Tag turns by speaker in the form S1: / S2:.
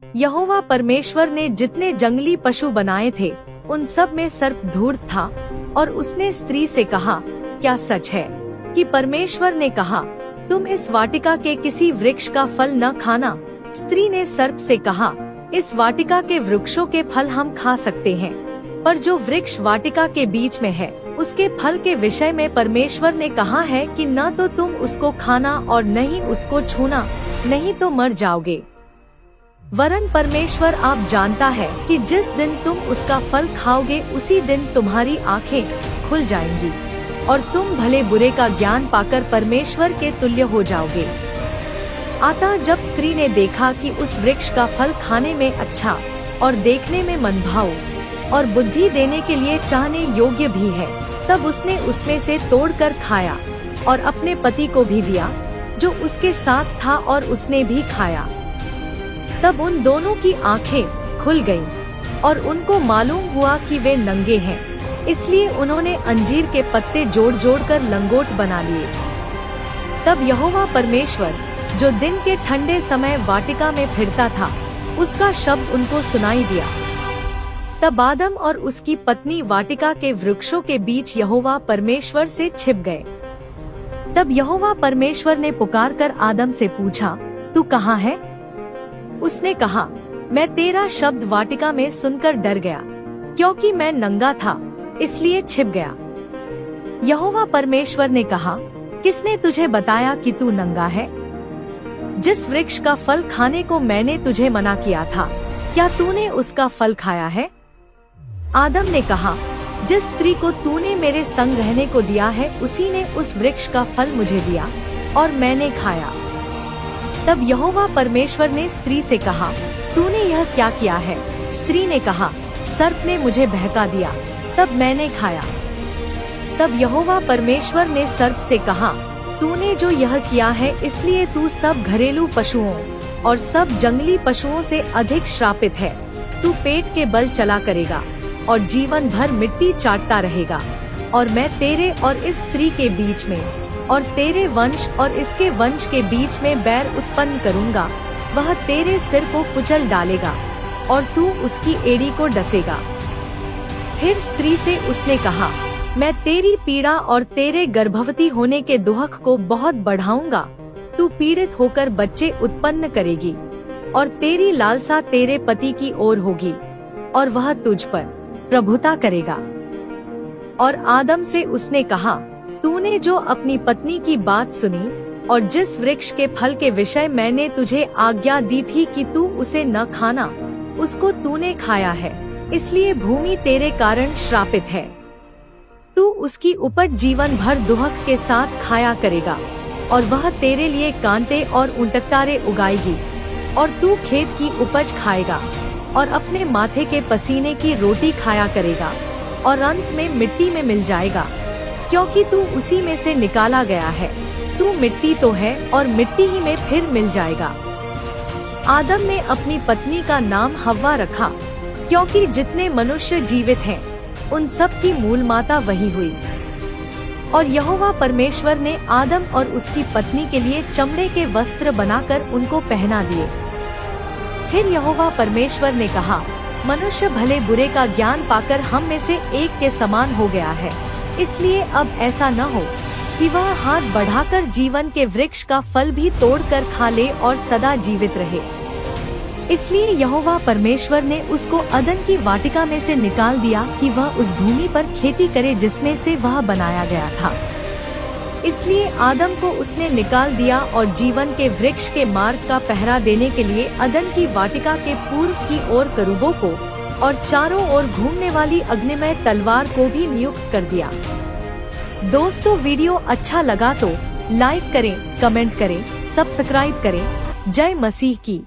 S1: यहोवा परमेश्वर ने जितने जंगली पशु बनाए थे उन सब में सर्प धूर्त था। और उसने स्त्री से कहा, क्या सच है कि परमेश्वर ने कहा, तुम इस वाटिका के किसी वृक्ष का फल न खाना? स्त्री ने सर्प से कहा, इस वाटिका के वृक्षों के फल हम खा सकते हैं, पर जो वृक्ष वाटिका के बीच में है उसके फल के विषय में परमेश्वर ने कहा है कि न तो तुम उसको खाना और न ही उसको छूना, नहीं तो मर जाओगे। वरन परमेश्वर आप जानता है कि जिस दिन तुम उसका फल खाओगे उसी दिन तुम्हारी आंखें खुल जाएंगी और तुम भले बुरे का ज्ञान पाकर परमेश्वर के तुल्य हो जाओगे। अतः जब स्त्री ने देखा कि उस वृक्ष का फल खाने में अच्छा और देखने में मनभाऊ और बुद्धि देने के लिए चाहने योग्य भी है, तब उसने उसमें से तोड़कर खाया और अपने पति को भी दिया जो उसके साथ था, और उसने भी खाया। तब उन दोनों की आंखें खुल गईं और उनको मालूम हुआ कि वे नंगे हैं। इसलिए उन्होंने अंजीर के पत्ते जोड़ जोड़ कर लंगोट बना लिए। तब यहोवा परमेश्वर जो दिन के ठंडे समय वाटिका में फिरता था, उसका शब्द उनको सुनाई दिया। तब आदम और उसकी पत्नी वाटिका के वृक्षों के बीच यहोवा परमेश्वर से छिप गए। तब यहोवा परमेश्वर ने पुकार कर आदम से पूछा, तू कहाँ है? उसने कहा, मैं तेरा शब्द वाटिका में सुनकर डर गया, क्योंकि मैं नंगा था, इसलिए छिप गया। यहोवा परमेश्वर ने कहा, किसने तुझे बताया कि तू नंगा है? जिस वृक्ष का फल खाने को मैंने तुझे मना किया था, क्या तूने उसका फल खाया है? आदम ने कहा, जिस स्त्री को तूने मेरे संग रहने को दिया है उसी ने उस वृक्ष का फल मुझे दिया और मैंने खाया। तब यहोवा परमेश्वर ने स्त्री से कहा, तूने यह क्या किया है? स्त्री ने कहा, सर्प ने मुझे बहका दिया, तब मैंने खाया। तब यहोवा परमेश्वर ने सर्प से कहा, तूने जो यह किया है इसलिए तू सब घरेलू पशुओं और सब जंगली पशुओं से अधिक श्रापित है। तू पेट के बल चला करेगा और जीवन भर मिट्टी चाटता रहेगा। और मैं तेरे और इस स्त्री के बीच में और तेरे वंश और इसके वंश के बीच में बैर उत्पन्न करूंगा। वह तेरे सिर को कुचल डालेगा और तू उसकी एड़ी को डसेगा। फिर स्त्री से उसने कहा, मैं तेरी पीड़ा और तेरे गर्भवती होने के दुख को बहुत बढ़ाऊंगा। तू पीड़ित होकर बच्चे उत्पन्न करेगी और तेरी लालसा तेरे पति की ओर होगी और वह तुझ पर प्रभुता करेगा। और आदम से उसने कहा, तूने जो अपनी पत्नी की बात सुनी और जिस वृक्ष के फल के विषय मैंने तुझे आज्ञा दी थी कि तू उसे न खाना, उसको तूने खाया है, इसलिए भूमि तेरे कारण श्रापित है। तू उसकी उपज जीवन भर दुहक के साथ खाया करेगा और वह तेरे लिए कांटे और ऊंटकटारे उगाएगी। और तू खेत की उपज खाएगा और अपने माथे के पसीने की रोटी खाया करेगा और अंत में मिट्टी में मिल जाएगा, क्योंकि तू उसी में से निकाला गया है। तू मिट्टी तो है और मिट्टी ही में फिर मिल जाएगा। आदम ने अपनी पत्नी का नाम हव्वा रखा, क्योंकि जितने मनुष्य जीवित हैं उन सब की मूल माता वही हुई। और यहोवा परमेश्वर ने आदम और उसकी पत्नी के लिए चमड़े के वस्त्र बनाकर उनको पहना दिए। फिर यहोवा परमेश्वर ने कहा, मनुष्य भले बुरे का ज्ञान पाकर हम में से एक के समान हो गया है, इसलिए अब ऐसा न हो कि वह हाथ बढ़ाकर जीवन के वृक्ष का फल भी तोड़कर खा ले और सदा जीवित रहे। इसलिए यहोवा परमेश्वर ने उसको अदन की वाटिका में से निकाल दिया कि वह उस भूमि पर खेती करे जिसमें से वह बनाया गया था। इसलिए आदम को उसने निकाल दिया और जीवन के वृक्ष के मार्ग का पहरा देने के लिए अदन की वाटिका के पूर्व की ओर करूबों को और चारों ओर घूमने वाली अग्निमय तलवार को भी नियुक्त कर दिया। दोस्तों, वीडियो अच्छा लगा तो लाइक करें, कमेंट करें, सब्सक्राइब करें। जय मसीह की।